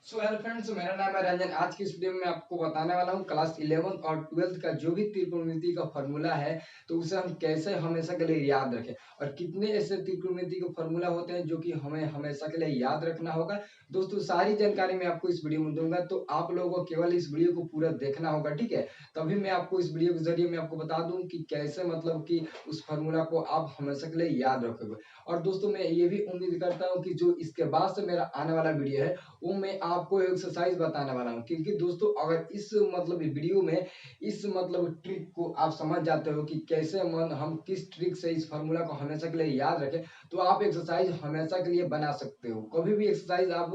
So hello friends, मेरा नाम है रंजन। आज की इस वीडियो में आपको बताने वाला हूँ क्लास 11 और 12 का जो भी त्रिकोणमिति का फॉर्मूला है तो उसे हम कैसे हमेशा के लिए याद रखें और कितने ऐसे त्रिकोणमिति के फॉर्मूला होते हैं जो कि हमें हमेशा के लिए याद रखना होगा। दोस्तों सारी जानकारी मैं आपको इस वीडियो में दूंगा, तो आप लोगों को केवल इस वीडियो को पूरा देखना होगा, ठीक है। तभी मैं आपको इस वीडियो के जरिए मैं आपको बता दूं कि कैसे मतलब कि उस फॉर्मूला को आप हमेशा के लिए याद रखोगे। और दोस्तों मैं ये भी उम्मीद करता हूँ कि जो इसके बाद से मेरा आने वाला वीडियो है वो मैं आपको एक्सरसाइज बताने वाला हूँ, क्योंकि दोस्तों अगर इस मतलब वीडियो में इस मतलब ट्रिक को आप समझ जाते हो कि कैसे हम किस ट्रिक से इस फार्मूला को हमेशा के लिए याद रखें, तो आप एक्सरसाइज हमेशा के लिए बना सकते हो। कभी भी एक्सरसाइज आप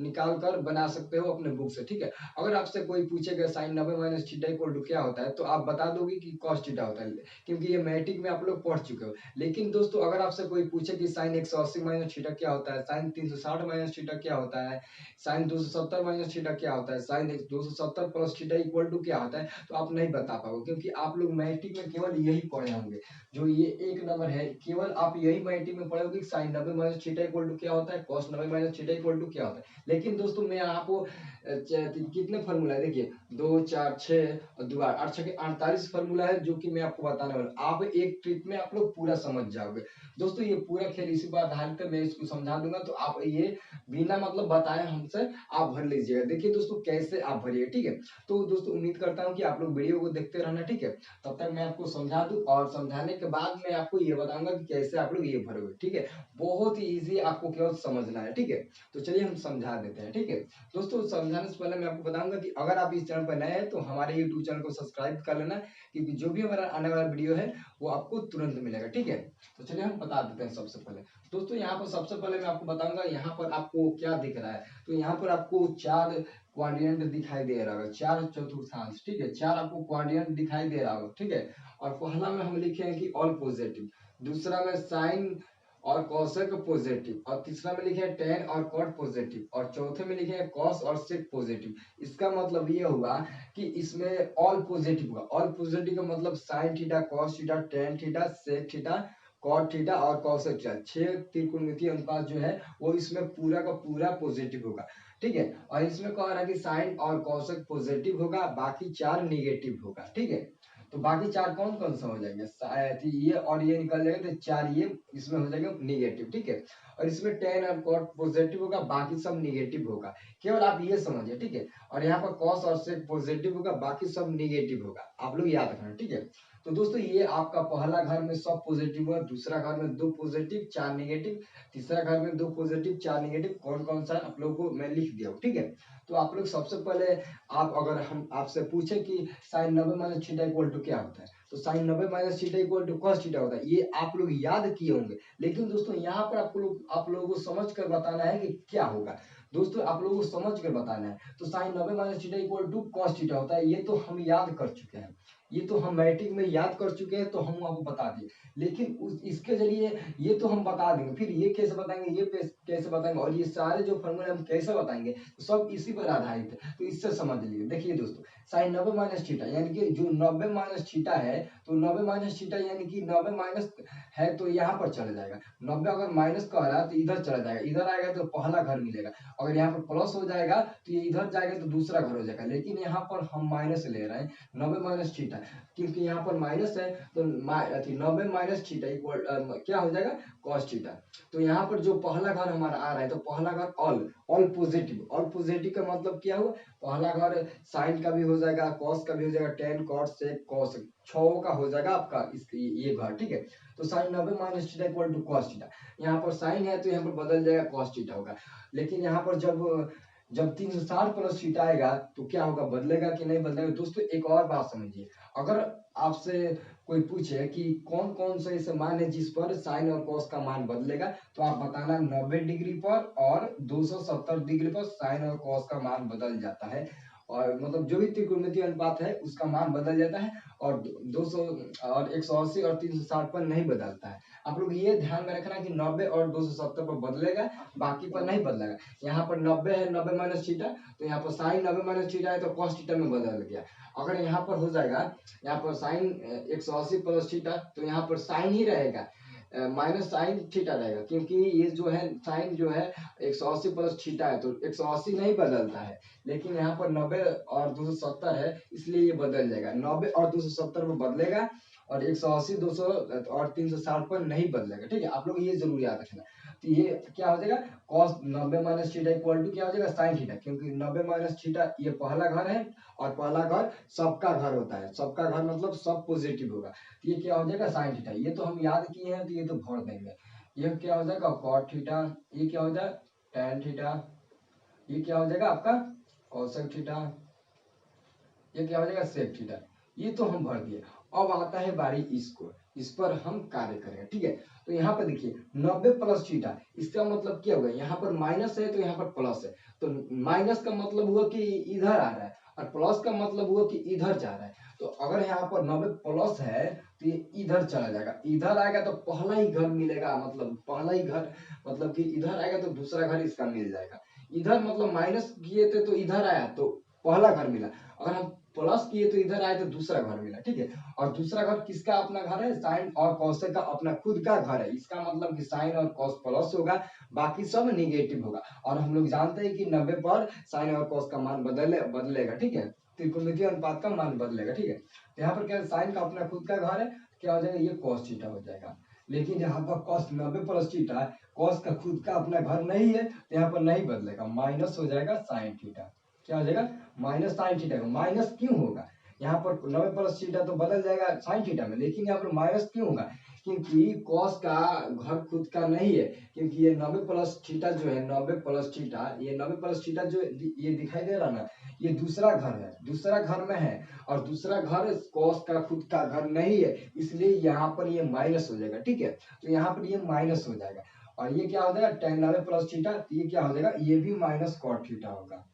निकाल कर बना सकते हो अपने बुक से, ठीक है। अगर आपसे कोई पूछेगा sine 90 minus theta equal to क्या होता है, तो आप बता दोगे कि कॉस थीटा होता है, क्योंकि ये मैट्रिक में आप लोग पढ़ चुके हो। लेकिन दोस्तों अगर आपसे कोई पूछे कि साइन 180 माइनस थीटा क्या होता है, साइन 360 माइनस थीटा क्या होता है, साइन 270 माइनस थीटा क्या होता है, sine 270 plus theta equal to क्या होता है, तो आप नहीं बता पाओगे, क्योंकि आप लोग मैट्रिक में केवल यही पढ़े होंगे। जो ये एक नंबर है केवल आप यही मैट्रिक में पढ़े होंगे कि sine 90 minus theta equal to क्या होता है, cos 90 minus theta equal to क्या होता है। लेकिन दोस्तों मैं आपको कितने फॉर्मूला है देखिए, 2 4 6 और 2 8 8 के 48 फॉर्मूला है जो कि मैं आपको बताने वाला हूं। आप एक ट्रिक में आप लोग पूरा समझ जाओगे। दोस्तों ये पूरा खेल इसी पर आधारित है, मैं इसको समझा दूंगा, तो आप ये बिना मतलब बताए हमसे आप भर लीजिएगा। देखिए दोस्तों कैसे आप भरिए, ठीक है। तो दोस्तों उम्मीद करता हूँ कि आप लोग वीडियो को देखते रहना, ठीक है। तब तक मैं आपको समझा दूं और समझाने के बाद मैं आपको ये बताऊंगा कि कैसे आप लोग ये भरोगे, ठीक है। बहुत ही ईजी, आपको केवल समझना है, ठीक है। तो चलिए हम समझा देते हैं, ठीक है। दोस्तों समझाने से पहले मैं आपको बताऊंगा कि अगर आप इस चैनल पर नए हैं तो हमारे यूट्यूब चैनल को सब्सक्राइब कर लेना, क्योंकि जो भी हमारा आने वाला वीडियो है वो आपको तुरंत मिलेगा, ठीक है। तो चलिए हम बता देते हैं सबसे पहले। दोस्तों यहाँ पर सबसे पहले मैं आपको बताऊंगा यहाँ पर आपको क्या दिख रहा है, तो यहाँ पर आपको चार क्वाड्रेंट दिखाई दे रहा होगा, चार चतुर्थांश, ठीक है। चार आपको क्वाड्रेंट दिखाई दे रहा होगा, ठीक है। और पहला में हम लिखे हैं कि ऑल पॉजिटिव, दूसरा में साइन और कॉसेक पॉजिटिव, और तीसरा में लिखे हैं टेन और कॉट पॉजिटिव, और चौथे में लिखे हैं कॉस और सेक पॉजिटिव। इसका मतलब ये हुआ कि इसमें ऑल पॉजिटिव हुआ। ऑल पॉजिटिव का मतलब sine theta, cos theta, tan theta, sec theta, cot theta और कॉसेक थीटा, 6 त्रिकोणमितीय अनुपात जो है वो इसमें पूरा का पूरा पॉजिटिव होगा, ठीक है। और इसमें कह रहा है कि साइन और कॉसेक पॉजिटिव होगा, बाकी चार निगेटिव होगा, ठीक है। तो बाकी चार कौन कौन सा हो जाएंगे, ये और ये निकल जाएगा, तो चार ये इसमें हो जाएगा निगेटिव, ठीक है। और इसमें टेन और कॉट पॉजिटिव होगा, बाकी सब निगेटिव होगा, केवल आप ये समझिए, ठीक है। और यहाँ पर कॉस और सेक पॉजिटिव होगा, बाकी सब निगेटिव होगा, आप लोग याद रखना, ठीक है। तो दोस्तों ये आपका पहला घर में सब पॉजिटिव हुआ, दूसरा घर में दो पॉजिटिव चार नेगेटिव, तीसरा घर में दो पॉजिटिव चार नेगेटिव, कौन कौन सा आप लोगों को मैं लिख दिया हूँ, ठीक है। तो आप लोग सबसे पहले आप अगर हम आपसे पूछे कि sine 90 minus theta equal to क्या होता है, तो sine 90 minus theta equal to cos theta होता है, ये आप लोग याद किए होंगे। लेकिन दोस्तों यहाँ पर आप लोगों को समझ कर बताना है कि क्या होगा। दोस्तों आप लोगों को समझ कर बताना है, तो sine 90 minus theta equal to cos theta होता है, ये तो हम याद कर चुके हैं, ये तो हम मैट्रिक में याद कर चुके हैं, तो हम आपको बता दिए। लेकिन इसके जरिए ये तो हम बता देंगे, फिर ये कैसे बताएंगे, ये कैसे बताएंगे, और ये सारे जो फॉर्मूले हम कैसे बताएंगे, तो सब इसी पर आधारित है। तो इससे समझ लीजिए, देखिए दोस्तों साइन 90 माइनस थीटा यानी कि जो 90 माइनस थीटा है, तो 90 माइनस थीटा यानी कि 90 माइनस है तो यहाँ पर चला जाएगा। 90 अगर माइनस का रहा है तो इधर चला जाएगा, इधर आएगा तो पहला घर मिलेगा। अगर यहाँ पर प्लस हो जाएगा तो ये इधर जाएगा तो दूसरा घर हो जाएगा। लेकिन यहाँ पर हम माइनस ले रहे हैं 90 माइनस थीटा, क्योंकि यहाँ पर माइनस है, तो 90 माइनस थीटा इक्वल क्या हो जाएगा, कॉस थीटा। तो यहाँ पर जो पहला घर हमारा आ रहा है, तो पहला घर all all positive, all positive का मतलब क्या हुआ, पहला घर साइन का भी हो जाएगा, कॉस का भी हो जाएगा, टेन कॉट सेक कॉस, 6 का हो जाएगा आपका ये घर, ठीक है। तो sine 90 minus theta equal to cos theta, यहाँ पर साइन है तो यहाँ पर बदल जाएगा कॉस थीटा होगा। लेकिन यहाँ पर जब 360 प्लस थीटा आएगा तो क्या होगा, बदलेगा कि नहीं बदलेगा। दोस्तों एक और बात समझिए, अगर आपसे कोई पूछे कि कौन कौन सा ऐसे मान है जिस पर साइन और कॉस का मान बदलेगा, तो आप बताना 90 डिग्री पर और 270 डिग्री पर साइन और कॉस का मान बदल जाता है। और मतलब जो भी त्रिकोणमितीय अनुपात है उसका मान बदल जाता है, और 200 और 180 और 360 पर नहीं बदलता है। आप लोग ये ध्यान में रखना कि 90 और 270 पर बदलेगा, बाकी पर नहीं बदलेगा। यहाँ पर 90 है, 90 माइनस थीटा, तो यहाँ पर साइन 90 माइनस थीटा है तो कॉस थीटा में बदल गया। अगर यहाँ पर हो जाएगा, यहाँ पर साइन 180 प्लस थीटा, तो यहाँ पर साइन ही रहेगा, माइनस साइन थीटा रहेगा, क्योंकि ये जो है साइन जो है 180 प्लस थीटा है, तो 180 नहीं बदलता है, लेकिन यहाँ पर 90 और 270 है, इसलिए ये बदल जाएगा। 90 और 270 में बदलेगा, और 180, 200 और 360 पर नहीं बदलेगा। ठीक है, आप लोग ये जरूर याद रखना। तो ये क्या हो जाएगा, cos 90 minus theta equal to क्या हो जाएगा, साइन थीटा, क्योंकि 90 माइनस थीटा ये पहला घर है, और पहला घर सबका घर होता है, सबका घर मतलब सब पॉजिटिव होगा। तो ये क्या हो जाएगा, साइन थीटा। ये तो हम याद किए हैं, तो ये तो भर देंगे। ये क्या हो जाएगा, कॉट थीटा। ये क्या हो जाएगा, टेन थीटा। ये क्या हो जाएगा आपका, कोसेक थीटा। ये क्या हो जाएगा, सेक थीटा। ये तो हम भर दिए। अब आता है बारी इसको, इस पर हम कार्य करेंगे। ठीक है, तो यहाँ पर देखिए 90 प्लस थीटा, इसका मतलब क्या होगा, यहाँ पर माइनस है तो यहाँ पर प्लस है, तो माइनस का मतलब हुआ कि इधर आ रहा है, और प्लस का मतलब हुआ कि इधर जा रहा है। तो अगर यहाँ पर 90 प्लस है तो ये इधर चला जाएगा, इधर आएगा तो पहला ही घर मिलेगा, मतलब पहला ही घर, मतलब कि इधर आएगा तो दूसरा घर इसका मिल जाएगा। इधर मतलब माइनस किए थे तो इधर आया तो पहला घर मिला, अगर हम प्लस किए तो इधर आए तो दूसरा घर मिला। ठीक है, और दूसरा घर किसका अपना घर है, साइन और कॉस का अपना खुद का घर है, इसका मतलब कि साइन और कॉस प्लस होगा, बाकी सब निगेटिव होगा। और हम लोग जानते हैं कि 90 पर साइन और कॉस का मान बदलेगा। ठीक है, त्रिकोणमितीय अनुपात का मान बदलेगा। ठीक है, यहाँ पर क्या, साइन का अपना खुद का घर है, क्या हो जाएगा, ये कॉस थीटा हो जाएगा। लेकिन यहाँ पर कॉस 90 प्लस थीटा है, कॉस का खुद का अपना घर नहीं है, तो यहाँ पर नहीं बदलेगा, माइनस हो जाएगा साइन थीटा। क्या हो जाएगा, माइनस साइन थीटा। माइनस क्यों होगा, यहाँ पर 90 प्लस थीटा तो बदल जाएगा साइन थीटा में, लेकिन यहाँ पर माइनस क्यों होगा, क्योंकि कॉस का घर खुद का नहीं है, क्योंकि ये 90 प्लस थीटा जो है, 90 प्लस थीटा, ये 90 प्लस थीटा जो ये दिखाई दे रहा ना, ये दूसरा घर है, दूसरा घर में है, और दूसरा घर कॉस का खुद का घर नहीं है, इसलिए यहाँ पर ये माइनस हो जाएगा। ठीक है, तो यहाँ पर ये माइनस हो जाएगा, और ये क्या हो जाएगा, टेन 90 प्लस थीटा, ये क्या हो जाएगा, ये भी माइनस कॉट थीटा होगा,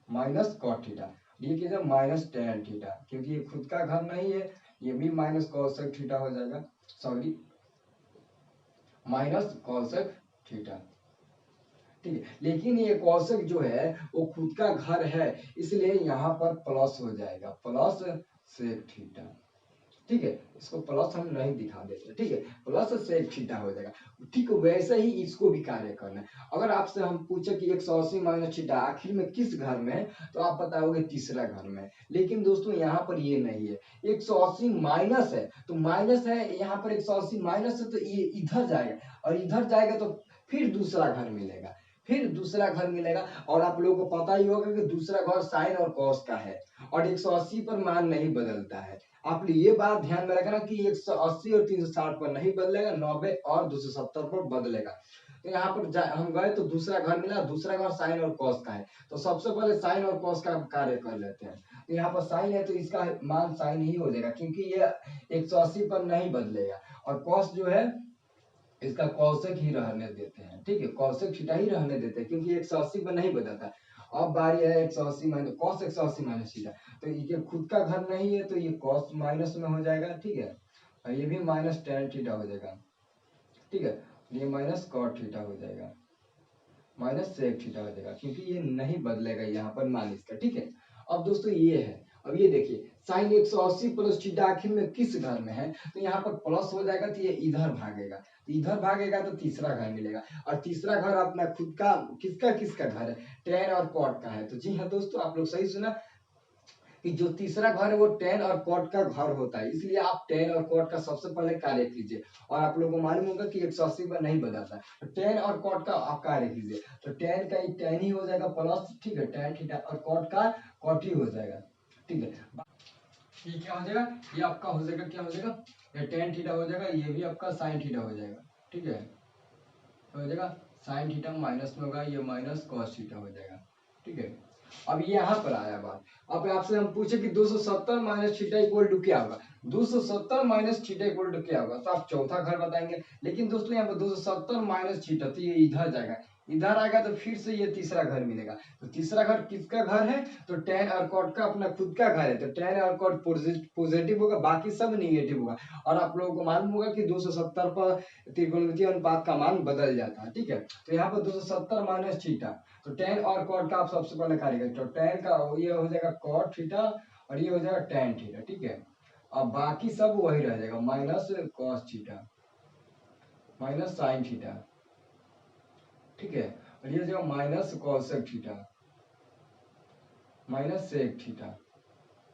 माइनस कॉट थीटा। ये क्या है, माइनस टेन थीटा, क्योंकि ये खुद का घर नहीं है, ये भी माइनस कॉसेक थीटा हो जाएगा, सॉरी माइनस कॉसेक थीटा। ठीक है, लेकिन ये कॉसेक जो है वो खुद का घर है, इसलिए यहाँ पर प्लस हो जाएगा, प्लस सेक थीटा। ठीक है, इसको प्लस हम नहीं दिखा देते। ठीक है, प्लस सेक थीटा हो जाएगा। ठीक वैसे ही इसको भी कार्य करना है। अगर आपसे हम पूछे कि 180 माइनस थीटा आखिर में किस घर में है, तो आप बताओगे तीसरा घर में। लेकिन दोस्तों यहाँ पर ये नहीं है, 180 माइनस है तो माइनस है, यहाँ पर 180 माइनस है तो ये इधर जाएगा, और इधर जाएगा तो फिर दूसरा घर मिलेगा, फिर दूसरा घर मिलेगा। और आप लोगों को पता ही होगा कि दूसरा घर साइन और कॉस का है, और 180 पर मान नहीं बदलता है। आप ये बात ध्यान में रखना कि 180 और 360 पर नहीं बदलेगा, 90 और 270 पर बदलेगा। तो यहाँ पर हम गए तो दूसरा घर मिला, दूसरा घर साइन और कॉस का है, तो सबसे पहले साइन और कॉस का कार्य कर लेते हैं। तो यहाँ पर साइन है तो इसका मान साइन ही हो जाएगा, क्योंकि ये 180 पर नहीं बदलेगा, और कॉस जो है इसका कौशिक ही रहने देते हैं। ठीक है, कौशिक थीटा ही रहने देते हैं, क्योंकि 180 पर नहीं बदलता। अब बारी है 180 माइनस कॉस 180 माइनस थीटा, तो ये खुद का घर नहीं है, तो ये कॉस माइनस में हो जाएगा। ठीक है, और ये भी माइनस टेन थीटा हो जाएगा। ठीक है, ये माइनस कॉट थीटा हो जाएगा, माइनस सेक थीटा हो जाएगा, क्योंकि ये नहीं बदलेगा यहाँ पर मान इसका। ठीक है, अब दोस्तों ये है, अब ये देखिए साइन 180 प्लस थीटा आखिर में किस घर में है, तो यहाँ पर प्लस हो जाएगा, तो ये इधर भागेगा, तो इधर भागेगा तो तीसरा घर मिलेगा, और तीसरा घर अपना खुद का किसका किसका घर है, टेन और कॉट का है। तो जी हाँ दोस्तों, आप लोग सही सुना कि जो तीसरा घर है वो टेन और कॉट का घर होता है, इसलिए आप टेन और कॉट का सबसे पहले कार्य कीजिए। और आप लोगों को मालूम होगा कि 180 पर नहीं बदलता है, तो टेन और कॉट का आप कार्य कीजिए, तो टेन का टेन ही हो जाएगा प्लस, ठीक है, टेन थीटा, और कॉट का कॉट ही हो जाएगा। ठीक है, ये क्या हो जाएगा, ये आपका हो जाएगा, क्या हो जाएगा, ये टेन थीटा हो जाएगा, ये भी आपका साइन थीटा हो जाएगा। ठीक है, हो जाएगा साइन थीटा माइनस में होगा, ये माइनस कॉस थीटा हो जाएगा। ठीक है, अब यहाँ पर आया बात, अब आपसे हम पूछे कि 270 माइनस थीटा इक्वल टू क्या होगा, 270 माइनस थीटा इक्वल टू क्या होगा, तो आप चौथा घर बताएंगे। लेकिन दोस्तों यहाँ पर 270 माइनस थीटा, तो ये इधर जाएगा, इधर आएगा तो फिर से ये तीसरा घर मिलेगा। तो तीसरा घर किसका घर है, तो टेन और कॉट का अपना खुद का घर है, तो टेन और कॉट पॉजिटिव होगा, बाकी सब निगेटिव होगा। और आप लोगों को मालूम होगा कि 270 पर त्रिकोणमितीय अनुपात का मान बदल जाता है। ठीक है, तो यहाँ पर 270 माइनस थीटा, तो टेन और कॉट का आप सबसे पहले कार्य करें, तो टेन का ये हो जाएगा कॉट थीटा, और ये हो जाएगा टेन थीटा। ठीक है, अब बाकी सब वही रह जाएगा, minus cos theta, minus sine theta, ठीक है। और ये जो minus cosec theta minus sec theta,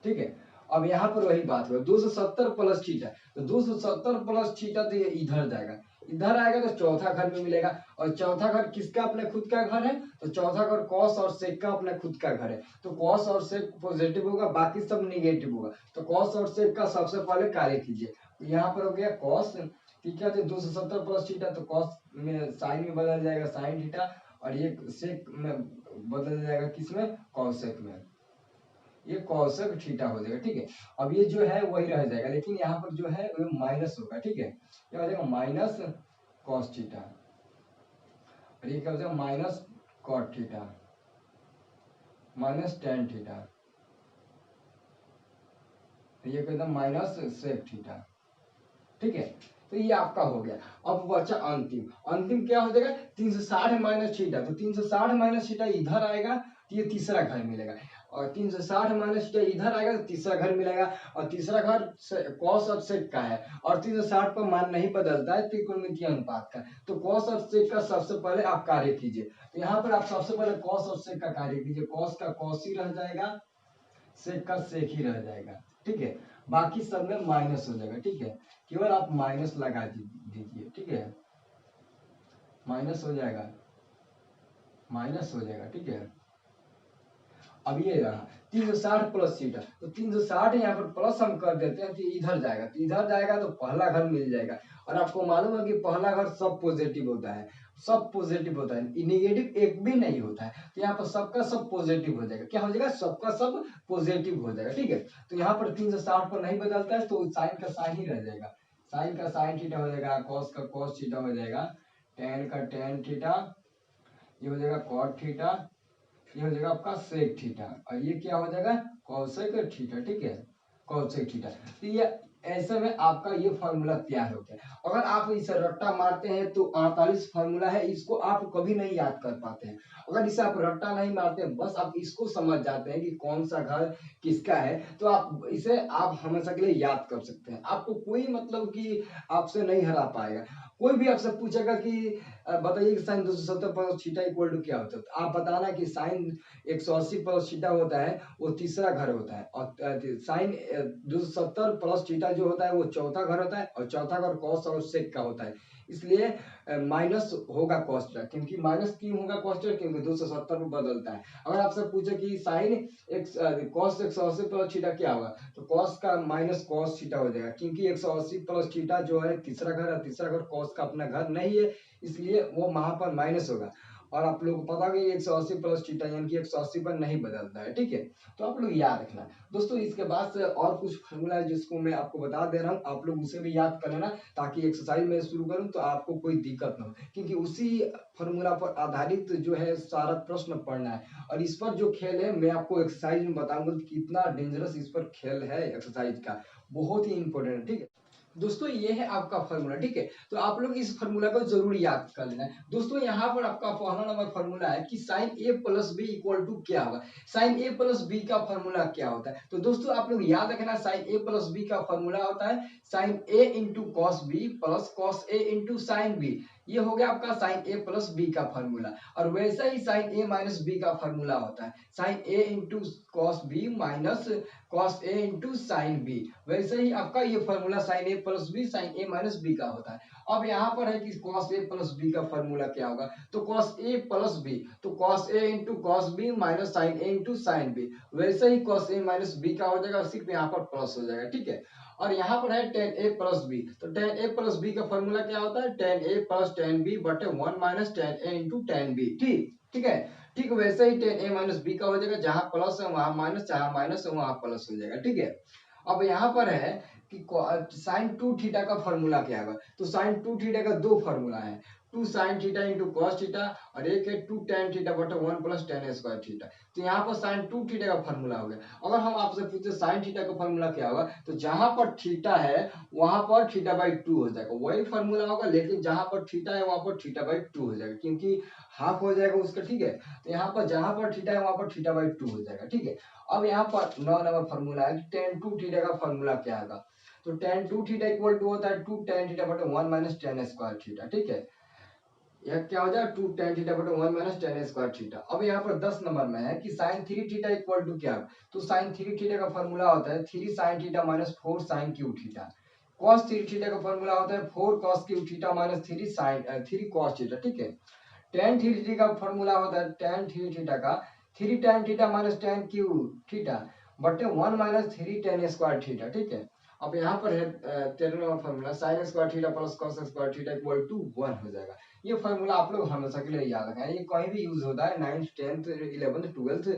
ठीक है। अब यहाँ पर वही बात हुआ 270 प्लस थीटा, तो 270 प्लस थीटा तो ये इधर जाएगा, इधर आएगा तो चौथा घर में मिलेगा। और चौथा घर किसका अपने खुद का घर है, तो चौथा घर कॉस और सेक का अपने खुद का घर है। तो कॉस और सेक पॉजिटिव होगा, बाकी सब निगेटिव होगा। तो कॉस और सेक का सबसे पहले कार्य कीजिए। तो यहाँ पर हो गया कॉस, ठीक है। 270 प्लस थीटा तो कॉस में साइन में बदल जाएगा साइन थीटा, और ये सेक में बदल जाएगा किसमें, कॉसेक में। ये कॉसेक थीटा हो जाएगा, ठीक है। अब ये जो है वही रह जाएगा, लेकिन यहाँ पर जो है वो माइनस होगा, ठीक है। क्या हो जाएगा माइनस कॉस थीटा, और ये क्या हो जाएगा minus cot theta minus tan theta, ये कहता है माइनस सेक थीटा, ठीक है। तो ये आपका हो गया। अब बचा अंतिम, अंतिम क्या हो जाएगा 360 माइनस थीटा, तो 360 माइनस थीटा इधर आएगा तो ये तीसरा घर मिलेगा, और 360 माइनस थीटा इधर आएगा तो तीसरा घर मिलेगा। और तीसरा घर कॉस और सेक का है, और 360 का मान नहीं बदलता है त्रिकोणमितीय अनुपात का। तो कॉस और सेक का सबसे पहले आप कार्य कीजिए। तो यहाँ पर आप सबसे पहले कॉस और सेक का कार्य कीजिए। कॉस का कॉस ही रह जाएगा, सेक का सेक ही रह जाएगा, ठीक है। बाकी सब में माइनस हो जाएगा, ठीक है। केवल आप माइनस लगा दीजिए, ठीक है। माइनस हो जाएगा, माइनस हो जाएगा, ठीक है। अब ये रहा 360 प्लस थीटा, तो 360 यहाँ पर प्लस हम कर देते हैं तो इधर जाएगा, तो इधर जाएगा तो पहला घर मिल जाएगा। और आपको मालूम है कि पहला घर सब पॉजिटिव होता है, सब पॉजिटिव होता है, निगेटिव एक भी नहीं होता है। तो यहाँ पर सबका सब पॉजिटिव हो जाएगा, क्या हो जाएगा सबका सब पॉजिटिव हो जाएगा, ठीक है। तो यहाँ पर 360 पर नहीं बदलता है, तो साइन का साइन ही रह जाएगा, साइन का साइन थीटा हो जाएगा, कॉस का कॉस थीटा हो जाएगा, टेन का टेन थीटा, ये हो जाएगा कॉट थीटा, ये हो जाएगा आपका सेक थीटा, और ये क्या हो जाएगा कॉसेक थीटा, ठीक है। कॉसेक थीटा, तो ये ऐसे में आपका ये फॉर्मूला तैयार हो गया। अगर आप इसे रट्टा मारते हैं तो 48 फॉर्मूला है, इसको आप कभी नहीं याद कर पाते हैं। अगर इसे आप रट्टा नहीं मारते हैं, बस आप इसको समझ जाते हैं कि कौन सा घर किसका है, तो आप इसे आप हमेशा के लिए याद कर सकते हैं। आपको कोई मतलब कि आपसे नहीं हरा पाएगा। कोई भी आपसे पूछेगा कि बताइए कि sine 270 plus theta equal to क्या होता है, तो आप बताना कि साइन 180 प्लस थीटा होता है, वो तीसरा घर होता है। और साइन 270 प्लस थीटा जो होता है वो चौथा घर होता है, और चौथा घर कॉस और सेक का होता है। इसलिए माइनस होगा कॉस थीटा, क्योंकि माइनस क्यों होगा कॉस थीटा, क्योंकि 270 में बदलता है। अगर आपसे पूछे कि साइन कॉस 180 प्लस थीटा क्या होगा, तो कॉस का माइनस कॉस थीटा हो जाएगा, क्योंकि 180 प्लस थीटा जो है तीसरा घर है, तीसरा घर कॉस का अपना घर नहीं है, इसलिए वो वहां पर माइनस होगा। और आप लोग को पता कि 180 प्लस थीटा यानी कि 180 पर नहीं बदलता है, ठीक है। तो आप लोग याद रखना दोस्तों। इसके बाद से और कुछ फॉर्मूला है जिसको मैं आपको बता दे रहा हूँ, आप लोग उसे भी याद कर लेना, ताकि एक्सरसाइज में शुरू करूँ तो आपको कोई दिक्कत ना हो, क्योंकि उसी फॉर्मूला पर आधारित जो है सारा प्रश्न पढ़ना है। और इस पर जो खेल है मैं आपको एक्सरसाइज में बताऊंगा कि कितना डेंजरस इस पर खेल है एक्सरसाइज का, बहुत ही इंपॉर्टेंट है, ठीक है। दोस्तों ये है आपका फॉर्मूला, ठीक है। तो आप लोग इस फॉर्मूला को जरूर याद कर लेना दोस्तों। यहाँ पर आपका पहला नंबर फॉर्मूला है कि sine A plus B equal to क्या होगा। साइन ए प्लस बी का फॉर्मूला क्या होता है, तो दोस्तों आप लोग याद रखना, साइन ए प्लस बी का फॉर्मूला होता है sine A into cos B plus cos A into sine B. ये हो गया आपका साइन ए प्लस बी का फॉर्मूला। और वैसा ही साइन ए माइनस बी का फॉर्मूला होता है sine A into cos B minus cos A into sine B. वैसे ही आपका ये formula sine A plus B sine A minus B का होता है। अब यहाँ पर है कि कॉस ए प्लस बी का फॉर्मूला क्या होगा, तो कॉस ए प्लस बी, तो cos A into cos B minus sine A into sine B. वैसे ही कॉस ए माइनस बी का हो जाएगा, सिर्फ यहाँ पर प्लस हो जाएगा, ठीक है। और यहाँ पर है टेन ए प्लस बी, तो टेन ए प्लस बी का फॉर्मूला क्या होता है टेन ए प्लस टेन बी बटे वन माइनस टेन ए इंटू टेन बी, ठीक ठीक है। ठीक वैसे ही टेन ए माइनस बी का हो जाएगा, जहां प्लस है वहां माइनस, जहां माइनस है वहां प्लस हो जाएगा, ठीक है। अब यहाँ पर है कि साइन टू थीटा का फॉर्मूला क्या होगा, तो साइन टू थीटा का दो फॉर्मूला है, two sine theta into cos theta, और एक है टू टेन थीटा बटे one plus tan square theta. तो यहाँ पर साइन टू थीटा का फॉर्मूला हो गया। अगर हम आपसे पूछे साइन थीटा का फॉर्मूला क्या होगा, तो जहां पर थीटा है वहां पर थीटा बाई टू हो जाएगा, वही फॉर्मूला होगा, लेकिन जहां पर थीटा है वहां पर थीटा बाई टू हो जाएगा, क्योंकि हाफ हो जाएगा उसका, ठीक है। तो यहाँ पर जहां पर थीटा है वहां पर थीटा बाई टू हो जाएगा, ठीक है। अब यहाँ पर 9 नंबर फॉर्मूला है टेन टू थीटा का फॉर्मूला क्या होगा, तो tan 2 थीटा इक्वल टू होता है 2 tan थीटा बटे 1 माइनस tan स्क्वायर थीटा। ठीक है, यह क्या हो जाएगा 2 tan थीटा बटे 1 माइनस tan स्क्वायर थीटा। अब यहाँ पर 10 नंबर में है कि sin 3 थीटा इक्वल टू क्या, तो sin 3 थीटा का फॉर्मूला होता है 3 sin theta minus 4 sin Q theta. cos 3 theta का फॉर्मूला होता है 4 cos Q theta minus 3 cos theta. ठीक है, tan 3 थीटा का फॉर्मूला होता है tan 3 थीटा का 3 tan theta minus tan Q theta बटे 1 माइनस 3 tan स्क्वायर थीटा। ठीक है, अब यहाँ पर है 13 number formula sin square theta plus cos square theta equal to 1 हो जाएगा। ये फॉर्मूला आप लोग हमेशा के लिए याद रखें, ये कहीं भी यूज होता है 9th 10th 11th 12th।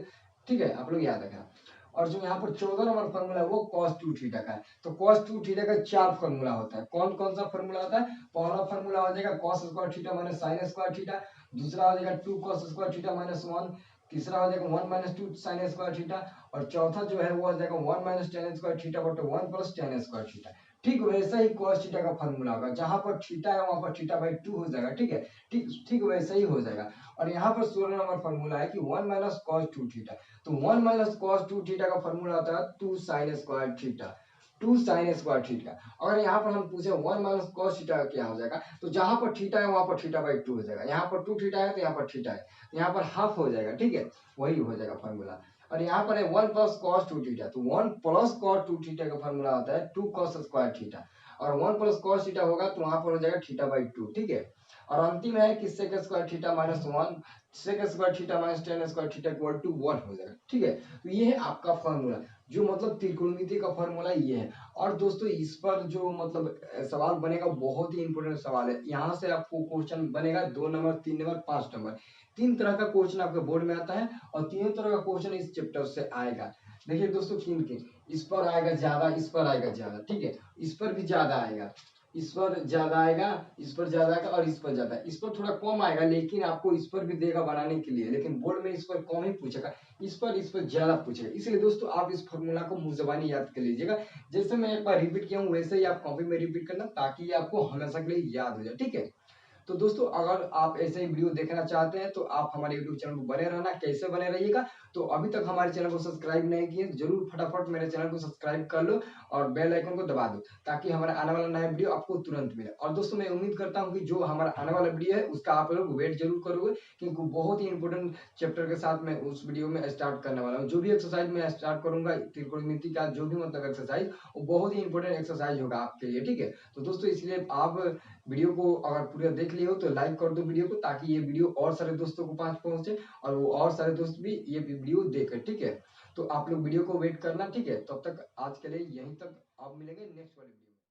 ठीक है, आप लोग याद रखें। और जो यहाँ पर 14 नंबर फॉर्मूला है वो cos 2 थीटा का है। तो cos 2 थीटा का 4 फॉर्मूला होता है। कौन कौन सा फॉर्मूला होता है, पहला फॉर्मूला हो जाएगा cos square theta minus sin square theta, दूसरा हो जाएगा 2 cos स्क्वायर थीटा माइनस 1, तीसरा हो जाएगा 1 माइनस 2 sin स्क्वायर थीटा, और चौथा जो है वो हो जाएगा 1 माइनस tan स्क्वायर थीटा बटे 1 प्लस tan स्क्वायर थीटा। ठीक वैसा ही cos थीटा का फॉर्मूला होगा, जहां पर थीटा है वहां पर थीटा बाई 2 हो जाएगा। ठीक है, ठीक ठीक वैसा ही हो जाएगा। और यहाँ पर 16 नंबर फॉर्मूला है कि 1 माइनस cos 2 थीटा, तो 1 माइनस cos 2 थीटा का फॉर्मूला होता है 2 sin square theta, 2 sin square theta. अगर यहाँ पर हम पूछे 1 माइनस cos थीटा क्या हो जाएगा, तो जहां पर थीटा है वहां पर थीटा बाई 2 हो जाएगा। यहाँ पर 2 थीटा है तो यहाँ पर थीटा है, यहाँ पर हाफ हो जाएगा। ठीक है, वही हो जाएगा फॉर्मूला। और यहाँ पर है 1 प्लस cos 2 थीटा, तो 1 प्लस cos 2 थीटा का फॉर्मूला होता है 2 cos स्क्वायर थीटा, और 1 प्लस cos थीटा होगा तो वहां पर हो जाएगा थीटा बाई 2। ठीक है, और अंतिम है कि sec square theta minus 1 sec square theta minus tan square theta equal to 1 हो जाएगा। ठीक है, तो ये है आपका फॉर्मूला, जो मतलब त्रिकोणमिति का फॉर्मूला ये है। और दोस्तों इस पर जो मतलब सवाल बनेगा बहुत ही इंपॉर्टेंट सवाल है। यहाँ से आपको क्वेश्चन बनेगा 2 नंबर 3 नंबर 5 नंबर, 3 तरह का क्वेश्चन आपके बोर्ड में आता है, और तीनों तरह का क्वेश्चन इस चैप्टर से आएगा। देखिए दोस्तों, किन इस पर आएगा ज्यादा, इस पर आएगा ज्यादा। ठीक है, इस पर भी ज्यादा आएगा, इस पर ज्यादा आएगा, इस पर ज्यादा आएगा, और इस पर ज्यादा। इस पर थोड़ा कम आएगा, लेकिन आपको इस पर भी देगा बनाने के लिए, लेकिन बोर्ड में इस पर कम ही पूछेगा, इस पर ज्यादा पूछेगा। इसलिए दोस्तों आप इस फॉर्मूला को मुंह ज़बानी याद कर लीजिएगा। जैसे मैं एक बार रिपीट किया हूँ वैसे ही आप कॉपी में रिपीट करना, ताकि ये आपको हमेशा के लिए याद हो जाए। ठीक है, तो दोस्तों अगर आप ऐसे ही वीडियो देखना चाहते हैं तो आप हमारे यूट्यूब चैनल को बने रहना। कैसे बने रहिएगा, तो अभी तक हमारे चैनल को सब्सक्राइब नहीं किए जरूर फटाफट मेरे चैनल को सब्सक्राइब कर लो और बेल आइकन को दबा दो, ताकि हमारा आने वाला नया वीडियो आपको तुरंत मिले। और दोस्तों मैं उम्मीद करता हूँ कि जो हमारा आने वाला वीडियो है उसका आप लोग वेट जरूर करोगे, क्योंकि बहुत ही इंपॉर्टेंट चैप्टर के साथ मैं उस वीडियो में स्टार्ट करने वाला हूँ। जो भी एक्सरसाइज मैं स्टार्ट करूंगा त्रिकोणमिति का, जो भी मतलब एक्सरसाइज, वो बहुत ही इंपॉर्टेंट एक्सरसाइज होगा आपके लिए। ठीक है, तो दोस्तों इसलिए आप वीडियो को अगर पूरा देख लिए हो तो लाइक कर दो वीडियो को, ताकि ये वीडियो और सारे दोस्तों को पास पहुंचे और वो और सारे दोस्त भी ये वीडियो देखें। ठीक है, तो आप लोग वीडियो को वेट करना। ठीक है, तब तक आज के लिए यहीं तक, आप मिलेंगे नेक्स्ट वाले वीडियो।